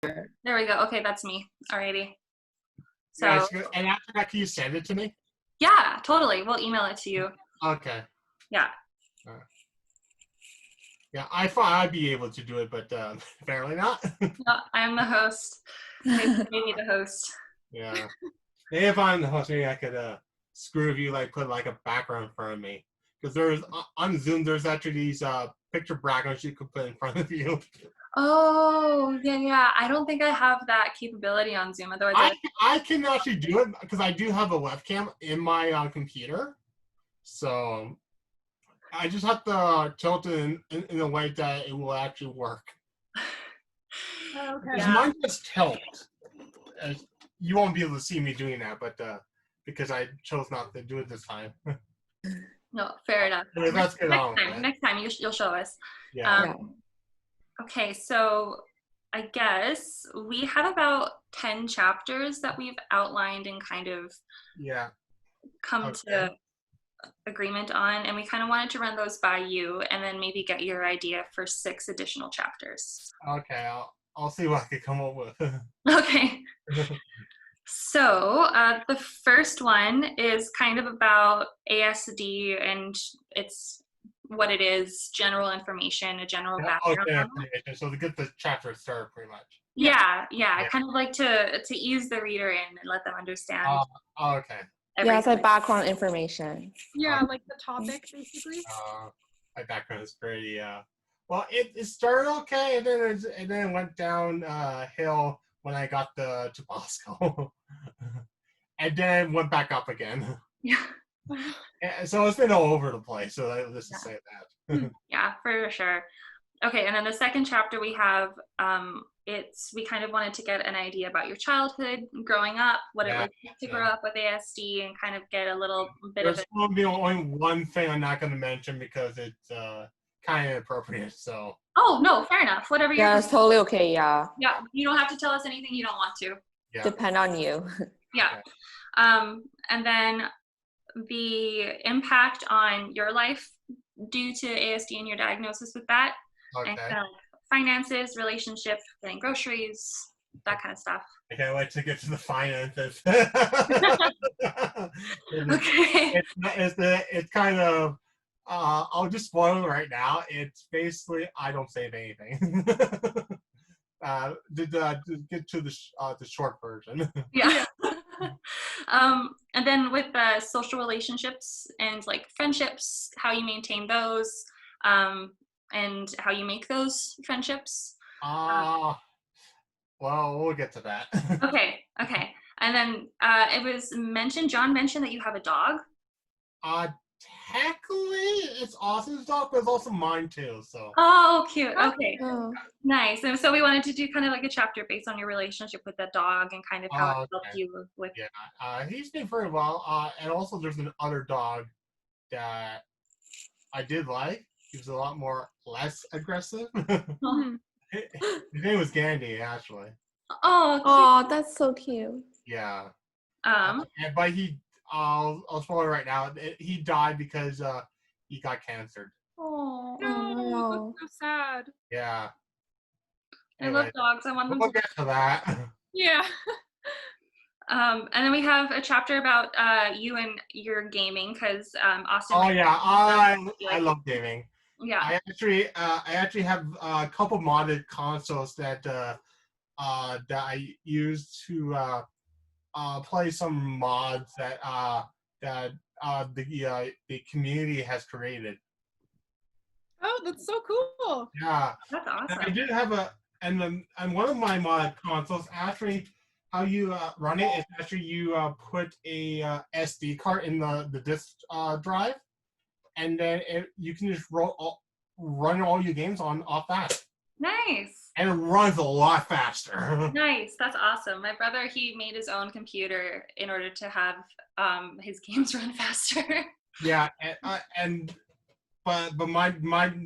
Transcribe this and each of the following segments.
There we go. Okay, that's me. Alrighty. So Yeah, and after that, can you send it to me? yeah, totally. We'll email it to you. Okay. Yeah. Yeah, I thought I'd be able to do it, but apparently not. No, I'm the host. Maybe the host. Yeah. Maybe if I'm the host, maybe I could screw with you, like put like a background in front of me. Because there's on Zoom, there's actually these picture backgrounds you could put in front of you. Oh, yeah. I don't think I have that capability on Zoom. Otherwise, I can actually do it because I do have a webcam in my computer. So I just have to tilt it in a way that it will actually work. Okay. Because mine just tilt. You won't be able to see me doing that, but because I chose not to do it this time. No, fair enough. Let's get on. Next time you'll show us. Yeah. Okay, so I guess we have about 10 chapters that we've outlined and kind of come to agreement on, and we kind of wanted to run those by you and then maybe get your idea for 6 additional chapters. Okay, I'll see what I can come up with. Okay. So the first one is kind of about ASD, and it's what it is, general information, a general background. Okay, so to get the chapter started, pretty much. Yeah. I kind of like to ease the reader in and let them understand. Okay. Yeah, it's like background information. Yeah, like the topic, basically. My background is pretty. Well, it started okay, and then it went down hill when I got to Bosco, and then went back up again. Yeah. So it's been all over the place. So let's just say that. Yeah, for sure. Okay, and then the second chapter we have, we kind of wanted to get an idea about your childhood, growing up, what it was like to grow up with ASD, and kind of get a little bit of it. There's going to be only one thing I'm not going to mention because it's kind of inappropriate. So. Oh no, fair enough. Whatever. Yeah, it's totally okay. Yeah. Yeah, you don't have to tell us anything you don't want to. Yeah. Depend on you. Yeah. And then the impact on your life due to ASD and your diagnosis with that. Okay. And kind of finances, relationship, getting groceries, that kind of stuff. I can't wait to get to the finances. Okay. It's kind of, I'll just spoil it right now. It's basically, I don't save anything. To get to the short version. Yeah. And then with social relationships and like friendships, how you maintain those, and how you make those friendships. Well, we'll get to that. Okay. And then John mentioned that you have a dog. Technically, it's Austin's dog, but it's also mine too. So. Oh, cute. Okay. Oh. Nice. And so we wanted to do kind of like a chapter based on your relationship with that dog and kind of how it helped you with. Yeah. He's been very well. And also, there's another dog that I did like. He was a lot less aggressive. His name was Gandhi, actually. Oh, that's so cute. Yeah. But I'll spoil it right now. He died because he got cancer. Oh, no, that's so sad. Yeah. Anyway, I love dogs. I want them to get to that. Yeah. And then we have a chapter about you and your gaming, because Austin. Oh yeah, I love gaming. Yeah. I actually have a couple modded consoles that I use to play some mods that the community has created. Oh, that's so cool. Yeah. That's awesome. I did have and one of my mod consoles, actually, how you run it is actually you put a SD card in the disk drive, and then you can just run all your games off that. Nice. And it runs a lot faster. Nice. That's awesome. My brother, he made his own computer in order to have his games run faster. Yeah, but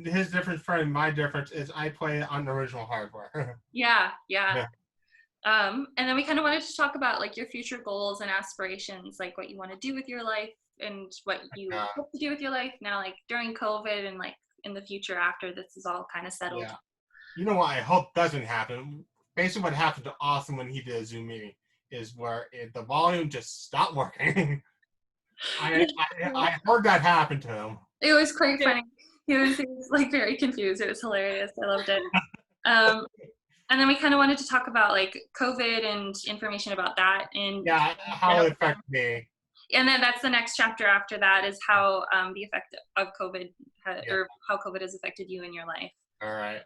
his difference from my difference is I play it on the original hardware. Yeah. And then we kind of wanted to talk about like your future goals and aspirations, like what you want to do with your life and what you hope to do with your life now, like during COVID and like in the future after this is all kind of settled. Yeah. You know what I hope doesn't happen? basically what happened to Austin when he did a Zoom meeting is where the volume just stopped working. I heard that happen to him. It was quite funny. He was like very confused. It was hilarious. I loved it. And then we kind of wanted to talk about like COVID and information about that, and how it affected me. And then that's the next chapter after that is how the effect of COVID or how COVID has affected you in your life. All right.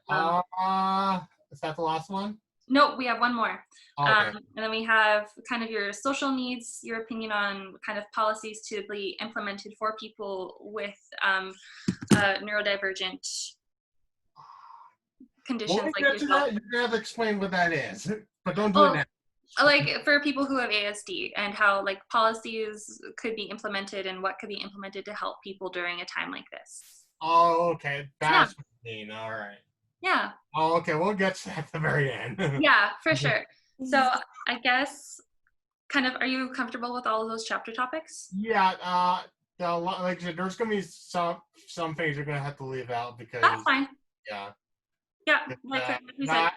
Is that the last one? No, we have one more. Okay. And then we have kind of your social needs, your opinion on kind of policies to be implemented for people with neurodivergent conditions like yourself. You're gonna have to explain what that is, but don't do it now. Like for people who have ASD and how like policies could be implemented and what could be implemented to help people during a time like this. Oh, okay. That's what you mean. All right. Yeah. Oh, okay. We'll get to that at the very end. Yeah, for sure. So I guess kind of, are you comfortable with all of those chapter topics? Yeah. Like I said, there's gonna be some things you're gonna have to leave out because that's fine. Yeah. Yeah. Like we said,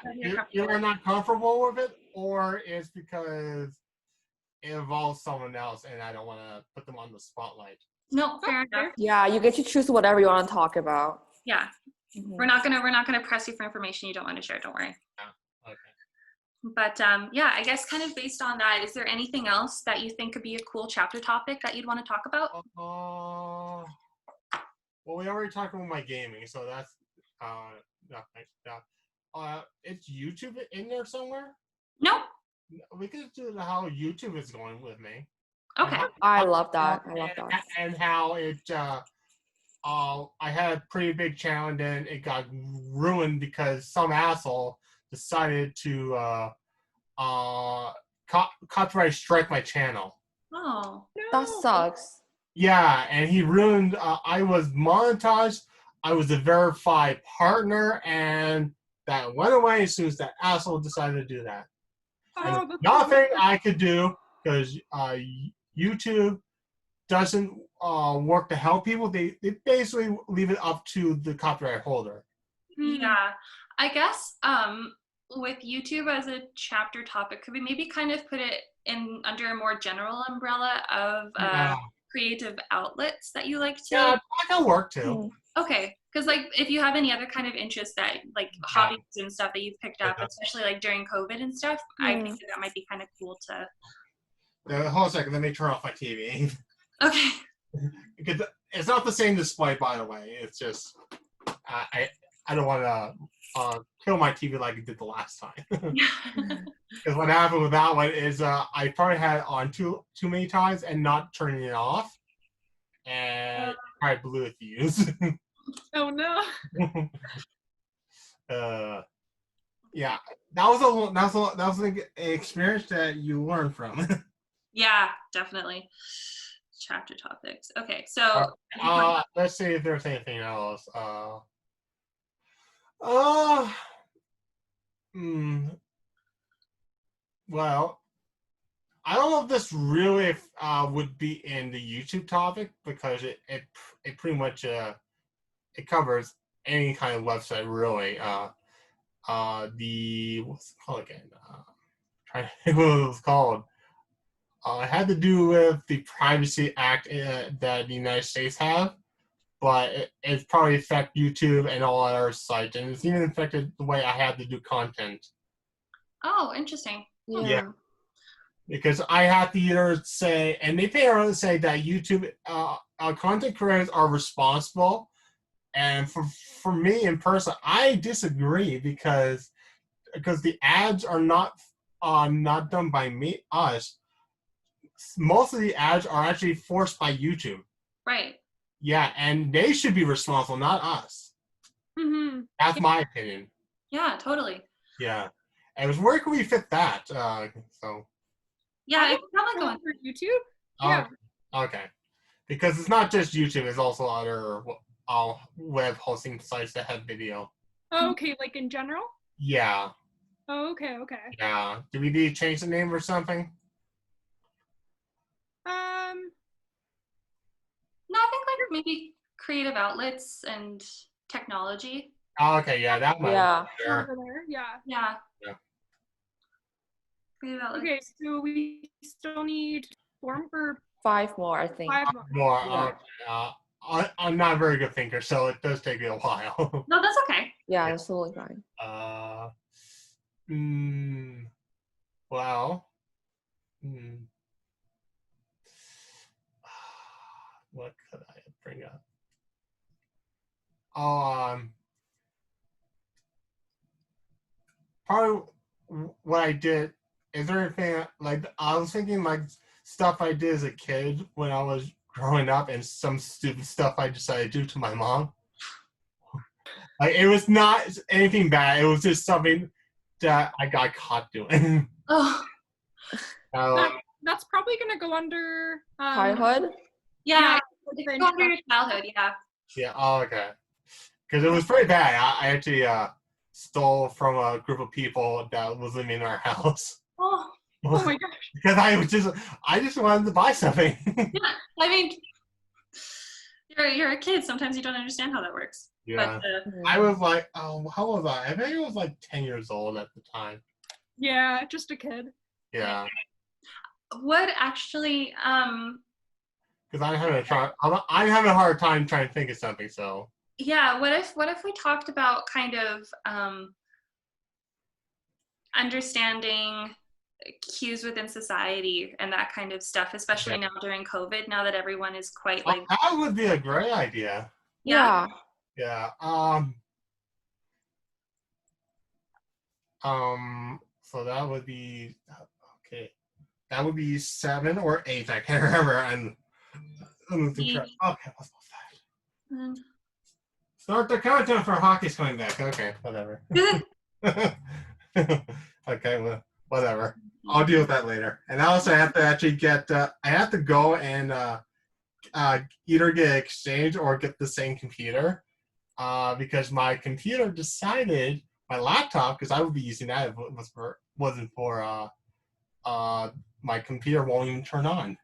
you are not comfortable with it, or it's because it involves someone else, and I don't want to put them on the spotlight. No, fair enough. Yeah, you get to choose whatever you want to talk about. Yeah. We're not gonna press you for information you don't want to share. Don't worry. Yeah. Okay. But yeah, I guess kind of based on that, is there anything else that you think could be a cool chapter topic that you'd want to talk about? Well, we already talked about my gaming, so that's nothing. It's YouTube in there somewhere. No. We could do how YouTube is going with me. Okay. I love that. And how it. I had a pretty big channel, and then it got ruined because some asshole decided to copyright strike my channel. Oh, that sucks. Yeah, and he ruined. I was monetized. I was a verified partner, and that went away as soon as that asshole decided to do that. Oh, nothing I could do because YouTube doesn't work to help people. They basically leave it up to the copyright holder. Yeah, I guess with YouTube as a chapter topic, could we maybe kind of put it in under a more general umbrella of creative outlets that you like to? Yeah, that can work too. Okay, because like if you have any other kind of interests that like hobbies and stuff that you've picked up, especially like during COVID and stuff, I think that might be kind of cool to. Hold on a second, let me turn off my TV. Okay. Because it's not the same display, by the way. It's just I don't want to kill my TV like it did the last time. Because what happened with that one is I probably had it on too many times and not turning it off, and I blew a fuse. Oh no. Yeah, that was an experience that you learn from. Yeah, definitely. Chapter topics. Okay, so let's see if there's anything else. Well, I don't know if this really would be in the YouTube topic because it pretty much it covers any kind of website really. What's it called again? Trying to think what it was called. It had to do with the Privacy Act that the United States have, but it probably affected YouTube and all other sites, and it's even affected the way I had to do content. Oh, interesting. Yeah. Because I have to either say, and they say that YouTube content creators are responsible, and for me in person, I disagree because the ads are not done by us. Most of the ads are actually forced by YouTube. Right. Yeah, and they should be responsible, not us. Mm-hmm. That's my opinion. Yeah, totally. Yeah. And where can we fit that? So. Yeah, it's probably going for YouTube. Yeah. Okay. Because it's not just YouTube; it's also other web hosting sites that have video. Oh, okay, like in general. Yeah. Oh, okay. Yeah. Do we need to change the name or something? No, I think like maybe creative outlets and technology. Oh, okay, yeah, that might. Yeah. Over there. Yeah. Yeah. Great about Okay, so we still need 4 or 5 more, I think. 5 more. More. Yeah. I'm not a very good thinker, so it does take me a while. No, that's okay. Yeah, that's totally fine. Well, hmm. What could I bring up? Probably what I did. Is there anything like I was thinking like stuff I did as a kid when I was growing up, and some stupid stuff I decided to do to my mom. Like it was not anything bad. It was just something that I got caught doing. Oh, That's probably gonna go under Childhood? yeah. the Go under your childhood, yeah. Yeah. Oh, okay. Because it was pretty bad. I actually stole from a group of people that was living in our house. Oh, Oh my gosh. Because I just wanted to buy something. yeah. I mean, you're a kid. Sometimes you don't understand how that works. Yeah. But, I was like, oh, how was I? I think I was like 10 years old at the time. Yeah, just a kid. Yeah. what actually, Because I'm having a hard time trying to think of something. So. yeah, what if we talked about kind of understanding cues within society and that kind of stuff, especially now during COVID, now that everyone is quite like. That would be a great idea. Yeah. Yeah. So that would be okay. That would be 7 or 8. I can't remember. I'm losing track. Okay, what's that? Start the countdown for hockey's coming back. Okay, whatever. Okay, well, whatever. I'll deal with that later. And I also have to actually get. I have to go and either get Exchange or get the same computer, because my computer decided my laptop, because I would be using that if it wasn't for my computer won't even turn on.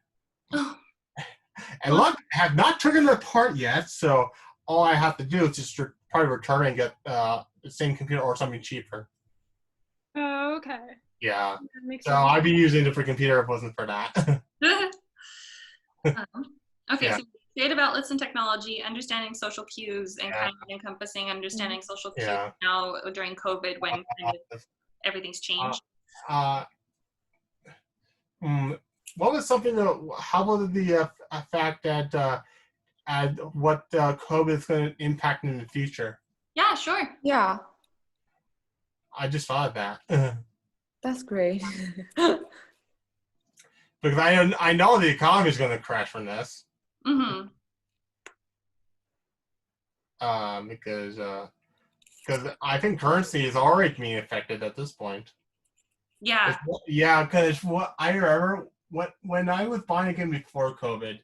And look, I have not taken it apart yet, so all I have to do is just probably return and get the same computer or something cheaper. Oh, okay. Yeah. That makes So sense. I'd be using a different computer if it wasn't for that. Okay, Yeah. so creative outlets and technology, understanding social cues, and Yeah. kind of encompassing understanding social cues Yeah. now during COVID when kind of everything's changed. What was something that? How about the fact that what COVID is going to impact in the future? Yeah, sure. Yeah, I just thought of that that's great. because I know the economy is going to crash from this. Mm-hmm. Because I think currency is already being affected at this point. Yeah. Yeah, because what I remember when I was buying a game before COVID,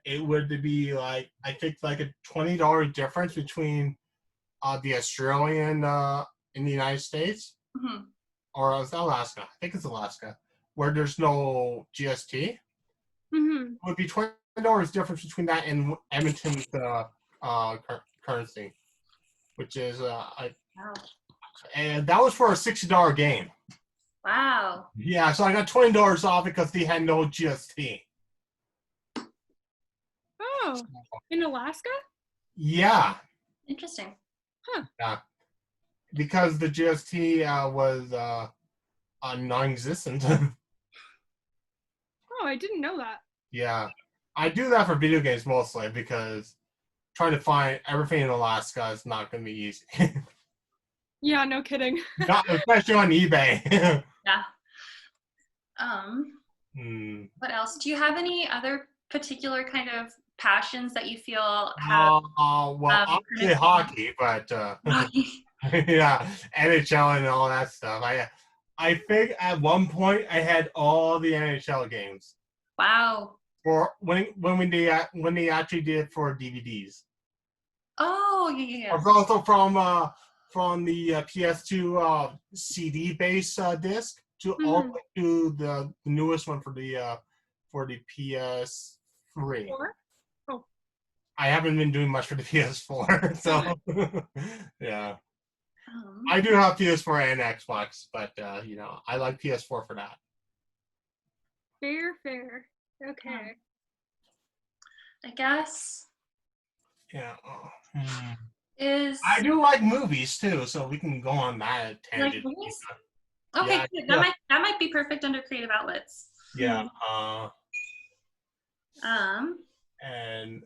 it would be like I think like a $20 difference between the Australian in the United States, Mm-hmm. or is that Alaska? I think it's Alaska, where there's no GST. Mm-hmm. It would be $20 difference between that and Edmonton's currency, which is Wow. and that was for a $60 game. Wow. Yeah, so I got $20 off because they had no GST. Oh, in Alaska? Yeah, Interesting. yeah, because the GST was non-existent. Oh, I didn't know that. Yeah, I do that for video games mostly because trying to find everything in Alaska is not going to be easy. Yeah, no kidding. Not especially on eBay. Yeah. What else? Do you have any other particular kind of passions that you feel have? Well, obviously hockey, but yeah, NHL and all that stuff. I think at one point I had all the NHL games. Wow. Or when they actually did it for DVDs. Oh, yeah. Or also from the PS2 CD-based disc to all the way to the newest one for the PS3. 4? I haven't been doing much for the PS4, so yeah. I do have PS4 and Xbox, but I like PS4 for that. Fair. Okay. I guess Yeah. is I do like movies too, so we can go on that like tangent. movies? Okay, Yeah, good. That might be perfect under creative outlets. Yeah. And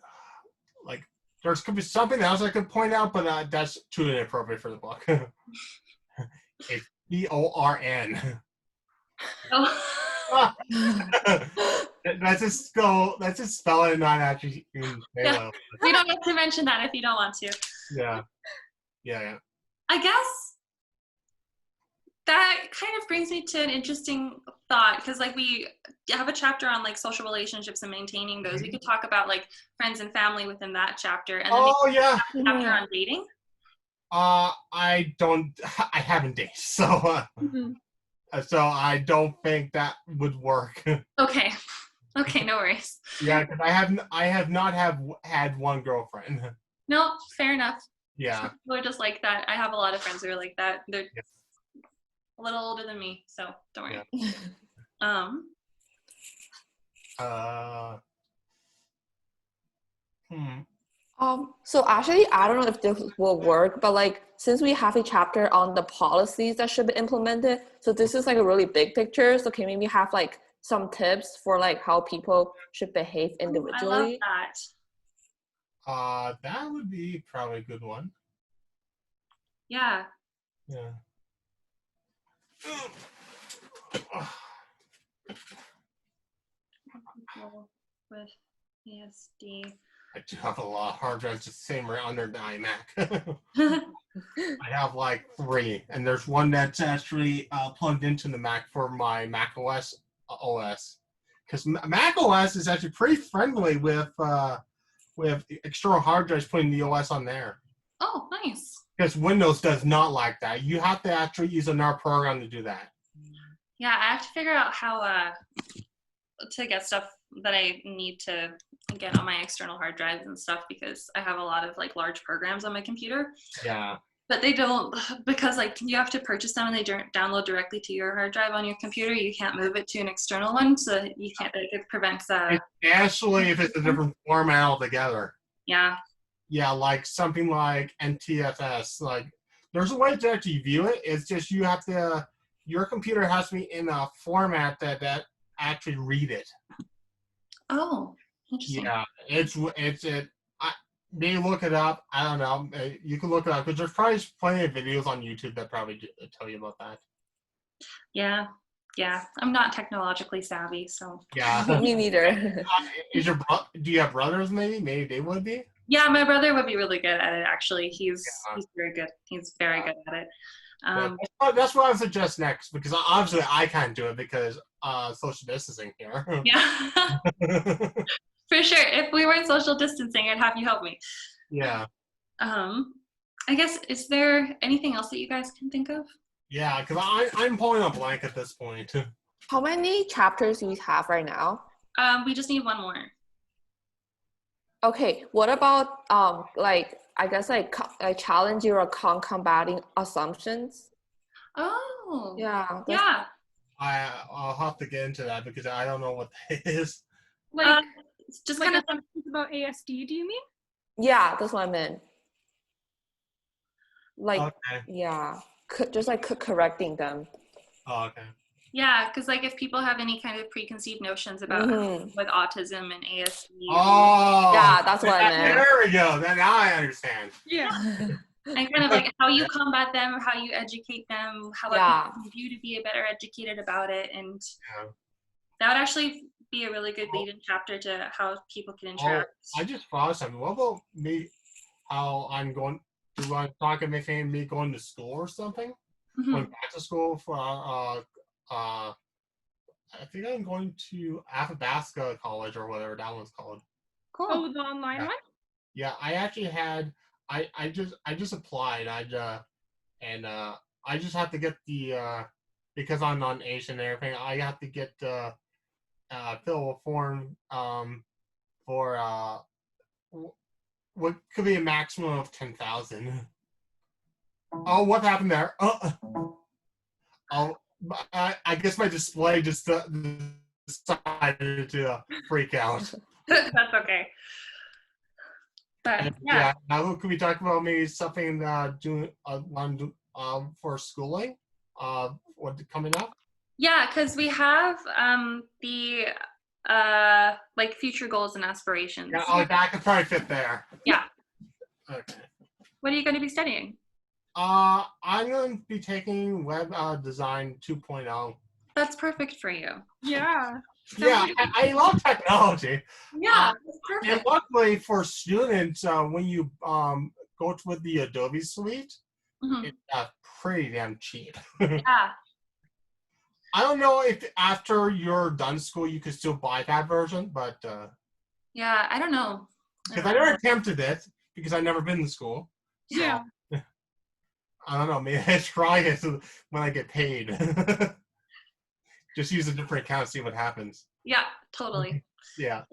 like, there's could be something else I could point out, but that's too inappropriate for the book. It's BORN. Oh. That's just spell it, not actually even say Yeah. well. We don't have to mention that if you don't want to. Yeah. I guess that kind of brings me to an interesting thought, because like we have a chapter on like social relationships and maintaining those. We could talk about like friends and family within that chapter, and then maybe a chapter on dating. I haven't dated, so so I don't think that would work. Okay, no worries. Yeah, because I have not had one girlfriend. No, fair enough. Yeah. Some people are just like that. I have a lot of friends who are like that. They're a little older than me, so don't worry. Yeah. So actually, I don't know if this will work, but like since we have a chapter on the policies that should be implemented, so this is like a really big picture. So can we maybe have like some tips for like how people should behave individually? I love that. That would be probably a good one. Yeah. Yeah. With ASD. I do have a lot of hard drives the same right under the iMac. I have like 3, and there's one that's actually plugged into the Mac for my Mac OS. Because Mac OS is actually pretty friendly with external hard drives putting the OS on there. Oh, nice. Because Windows does not like that. You have to actually use another program to do that. Yeah, I have to figure out how to get stuff that I need to get on my external hard drives and stuff, because I have a lot of like large programs on my computer. Yeah. But they don't, because like you have to purchase them and they download directly to your hard drive on your computer. You can't move it to an external one, so you can't. It prevents that. Especially if it's a different format altogether. Yeah. Yeah, like something like NTFS. Like, there's a way to actually view it. It's just your computer has to be in a format that actually read it. Oh, interesting. Yeah, they look it up. I don't know. You can look it up because there's probably plenty of videos on YouTube that probably tell you about that. Yeah. I'm not technologically savvy, so. Yeah. Me neither. Do you have brothers? Maybe they would be. Yeah, my brother would be really good at it. Actually, he's very good. He's very good at it. That's what I would suggest next, because obviously I can't do it because social distancing here. Yeah. For sure. If we weren't social distancing, I'd have you help me. Yeah. I guess, is there anything else that you guys can think of? Yeah, because I'm pulling a blank at this point. How many chapters do we have right now? We just need one more. Okay, what about like I guess like challenge or combating assumptions? Oh. Yeah. Yeah. I'll have to get into that because I don't know what that is. Like it's just like kind of assumptions about ASD, do you mean? Yeah, that's what I meant. Like, okay. Yeah, just like correcting them. Oh, okay. Yeah, because like if people have any kind of preconceived notions about with autism and ASD. Oh. Yeah, that's what I meant. There we go. Now I understand. Yeah. And kind of like how you combat them, or how you educate them, how people need you to be better educated about it, and that would actually be a really good lead-in chapter to how people can interact. I just thought something. What about me? How I'm going? Do I talk about me going to school or something? Mm-hmm. Going back to school for I think I'm going to Athabasca College or whatever that one's called. Cool. Oh, the online one? Yeah, I actually had. I just applied. I just have to get the because I'm non-Asian and everything. I have to get fill a form for what could be a maximum of 10,000. Oh, what happened there? Oh, I guess my display just decided to freak out. That's okay. But And, yeah. now can we talk about maybe something doing for schooling? What coming up? Yeah, because we have the like future goals and aspirations. Yeah, oh, that could probably fit there. Yeah. Okay. What are you going to be studying? I'm going to be taking web design 2.0. That's perfect for you. Yeah. Yeah, I love technology. Yeah, that's perfect. And luckily for students, when you go with the Adobe Suite, Mhm. it's pretty damn cheap. Yeah. I don't know if after you're done school you can still buy that version, but Yeah, I don't know. because I never attempted it because I've never been to school. So, Yeah. I don't know. Maybe I try it when I get paid. Just use a different account, see what happens. Yeah, totally. Yeah.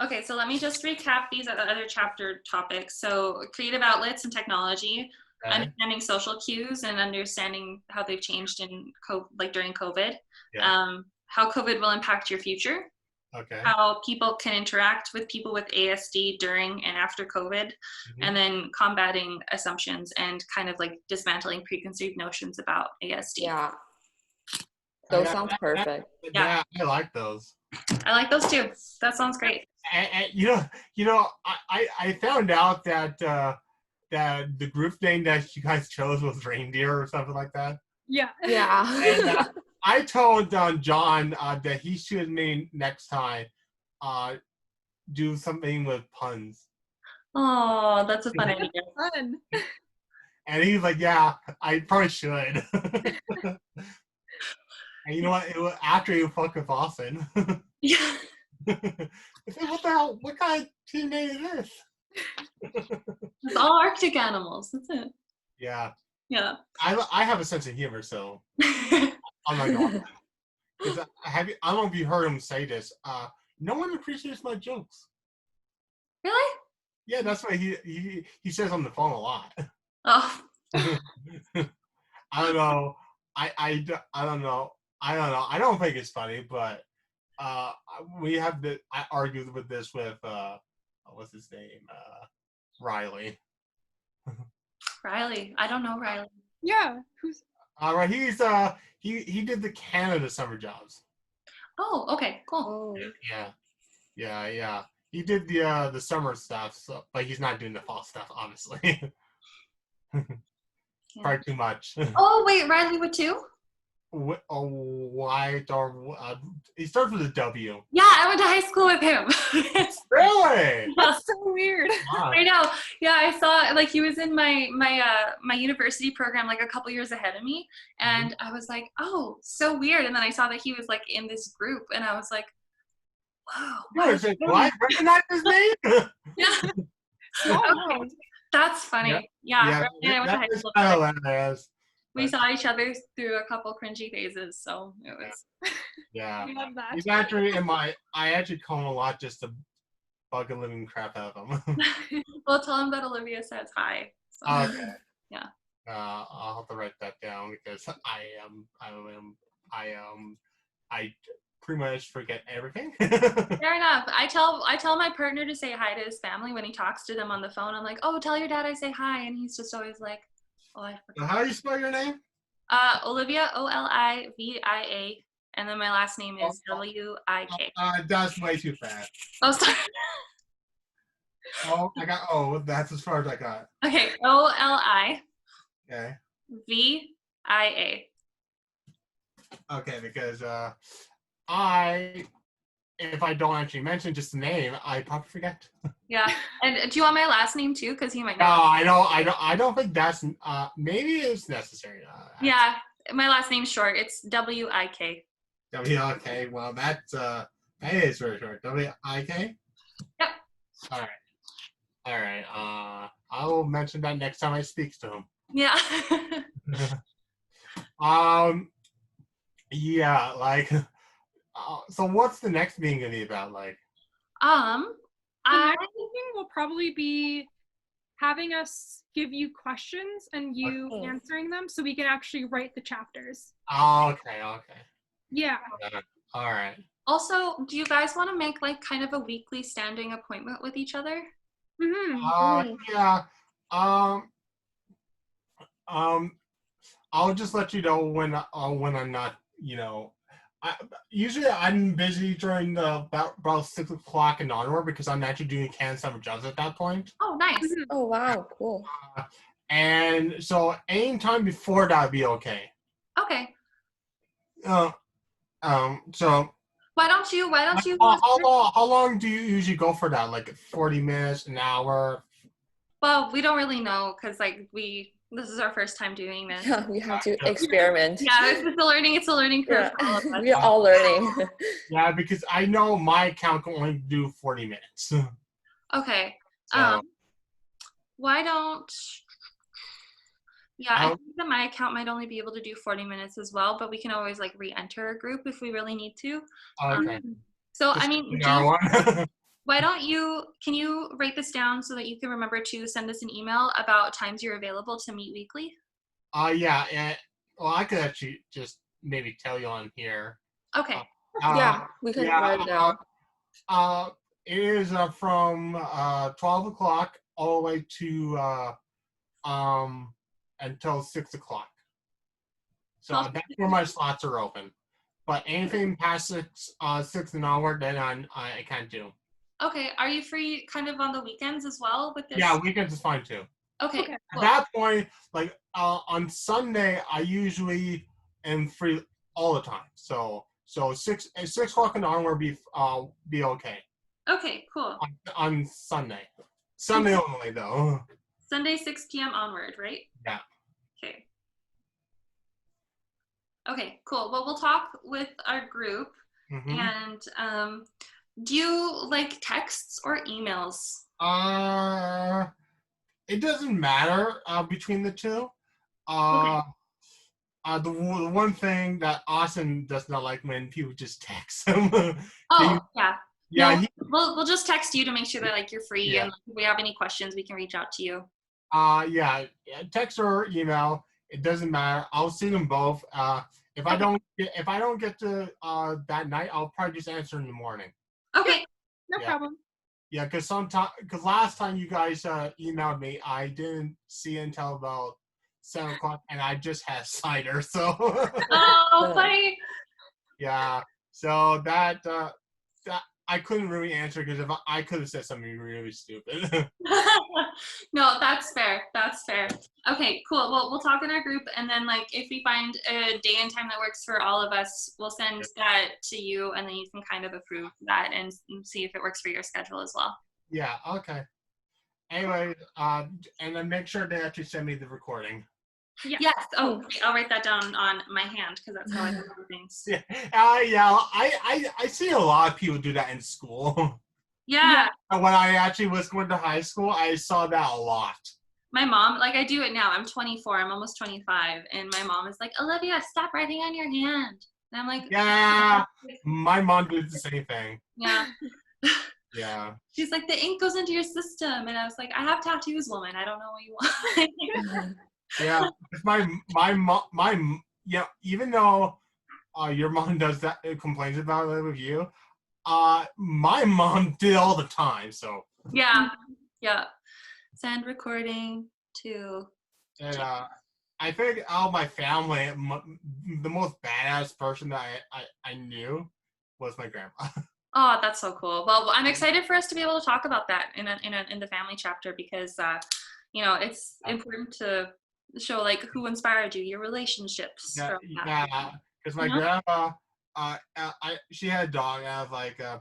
Okay, so let me just recap these other chapter topics. So creative outlets and technology, Okay. understanding social cues and understanding how they've changed in like during COVID. Yeah. How COVID will impact your future. Okay. How people can interact with people with ASD during and after COVID, and then combating assumptions and kind of like dismantling preconceived notions about ASD. Yeah. Those sounds perfect. Yeah, I like those. I like those too. That sounds great. And I found out that that the group name that you guys chose was reindeer or something like that. Yeah. Yeah. And I told John that he should maybe next time do something with puns. Oh, that's a fun idea. Fun. And he's like, "Yeah, I probably should." And you know what? It was after you fuck with Austin. Yeah. I said, "What the hell? What kind of team name is this?" It's all Arctic animals. That's it. Yeah. Yeah. I have a sense of humor, so I'm not going. I don't know if you heard him say this. No one appreciates my jokes. Really? Yeah, that's what he says on the phone a lot. Oh. I don't know. I don't know. I don't know. I don't think it's funny, but we have I argued with this with what's his name? Riley. Riley. I don't know Riley. Yeah. Who's? Right. He did the Canada summer jobs. Oh, okay, cool. Yeah. He did the summer stuff, so, but he's not doing the fall stuff, obviously. Probably too much. Oh wait, Riley would too? White or he starts with a W. Yeah, I went to high school with him. Really? That's so weird. Wow. I know. Yeah, I saw like he was in my university program like a couple years ahead of me, and I was like, oh, so weird. And then I saw that he was like in this group, and I was like, wow. Do I recognize his name? Yeah. Okay. That's funny. Yeah. Riley and I went to high school together. We saw each other through a couple cringy phases, so it was. Yeah. I love that. He's actually I actually call him a lot just to bug the living crap out of him. Well, tell him that Olivia says hi. So. Okay. Yeah. I'll have to write that down because I pretty much forget everything. Fair enough. I tell my partner to say hi to his family when he talks to them on the phone. I'm like, oh, tell your dad I say hi, and he's just always like, oh, I forgot. How do you spell your name? Olivia, Olivia, and then my last name is Wik. That's way too fast. Oh, sorry. Oh, I got. Oh, that's as far as I got. Okay, Olivia. Okay. Okay, because if I don't actually mention just the name, I probably forget. Yeah, and do you want my last name too? Because he might No, know. I don't think that's. Maybe it's necessary. Yeah, my last name's short. It's Wik. Okay. Well, that is very short. Wik. Yep. All right. I will mention that next time I speak to him. Yeah. Yeah, like. So what's the next meeting gonna be about? Like. The next meeting will probably be having us give you questions and you Okay. answering them so we can actually write the chapters. Okay. Yeah. All right. Also, do you guys want to make like kind of a weekly standing appointment with each other? Mm-hmm. Yeah. Um. I'll just let you know when I'm not. Usually I'm busy during the about 6 o'clock and onward because I'm actually doing canned summer jobs at that point. Oh, nice. Mm-hmm. Oh wow, cool. And so anytime before that would be okay. Okay. So Why don't you how long do you usually go for that? Like 40 minutes, an hour? Well, we don't really know because like this is our first time doing this. Yeah, we have to experiment. Yeah, it's a learning curve for all of us. We're all learning. Yeah, because I know my account can only do 40 minutes. Okay. So, Why don't I I'll- think that my account might only be able to do 40 minutes as well, but we can always like re-enter a group if we really need to. okay. So Just I mean, one. can you write this down so that you can remember to send us an email about times you're available to meet weekly? Yeah. Well, I could actually just maybe tell you on here. Okay. Yeah, we can write it down. It is from 12 o'clock all the way to until 6 o'clock. So 12 that's where my slots are open. But anything past 6 and onward, then I can't do. Okay. Are you free kind of on the weekends as well with this? Yeah, weekends is fine too. Okay. Okay. At Cool. that point, like on Sunday, I usually am free all the time. So 6 o'clock and onward be okay Okay. Cool. on Sunday. Sunday only though. Sunday 6 p.m. onward, right? Yeah. Okay. Okay. Cool. Well, we'll talk with our group. Mm-hmm. And do you like texts or emails? It doesn't matter between the two. Okay. The one thing that Austin does not like when people just text him. Oh, yeah. Yeah. No, we'll just text you to make sure that like you're free, Yeah. and like, if we have any questions, we can reach out to you. Yeah. Text or email. It doesn't matter. I'll see them both. If I don't get to that night, I'll probably just answer in the morning. Okay. No Yeah. problem. Yeah, because last time you guys emailed me, I didn't see it until about 7 o'clock, and I just had cider. So Oh, funny. yeah, so that I couldn't really answer because if I could have said something really stupid. No, that's fair. That's fair. Okay, cool. Well, we'll talk in our group, and then like if we find a day and time that works for all of us, we'll send that to you, and then you can kind of approve that and see if it works for your schedule as well. Yeah. Okay. Anyway, and then make sure they actually send me the recording. Yes. Oh, okay. I'll write that down on my hand because that's how I do things. Yeah. Yeah. I see a lot of people do that in school. Yeah. When I actually was going to high school, I saw that a lot. My mom, like I do it now. I'm 24. I'm almost 25, and my mom is like, Olivia, stop writing on your hand. And I'm like, Yeah. My mom did the same thing. Yeah. Yeah. She's like, the ink goes into your system, and I was like, I have tattoos, woman. I don't know what you want. Yeah. My mom, yeah. Even though your mom does that, complains about it with you. My mom did all the time. So. Yeah. Send recording to. And I think out of my family, the most badass person that I knew was my grandma. Oh, that's so cool. Well, I'm excited for us to be able to talk about that in the family chapter because it's important to show like who inspired you, your relationships. Yeah, because my grandma, she had a dog, and I was like, can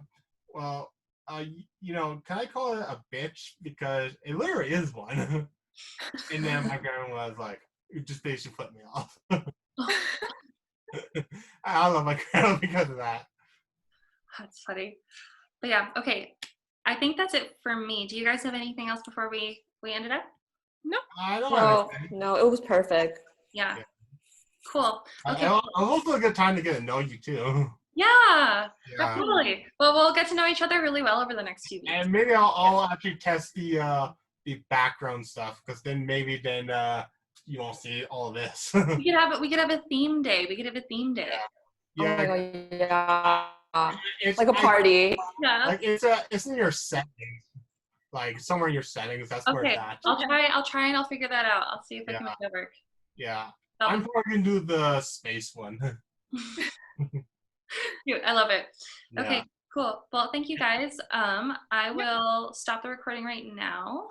I call it a bitch because it literally is one. And then my grandma was like, it just basically put me off. I love my grandma because of that. That's funny. But yeah, okay. I think that's it for me. Do you guys have anything else before we end it up? No. I don't know. No, it was perfect. Yeah. Cool. Okay. It was also a good time to get to know you too. Yeah, totally. Well, we'll get to know each other really well over the next few weeks. And maybe I'll actually test the the background stuff, because then maybe you won't see all of this. We could have a theme day. We could have a theme day. Yeah. Oh my god, yeah. It's Like a party. Yeah. Like it's in your settings. Like somewhere in your settings, that's where Okay. it's at. I'll try and I'll figure that out. I'll see if I can make that work. Yeah. That'll I'm probably gonna do the space one. Cute. I love it. Yeah. Okay, cool. Well, thank you guys. I will stop the recording right now.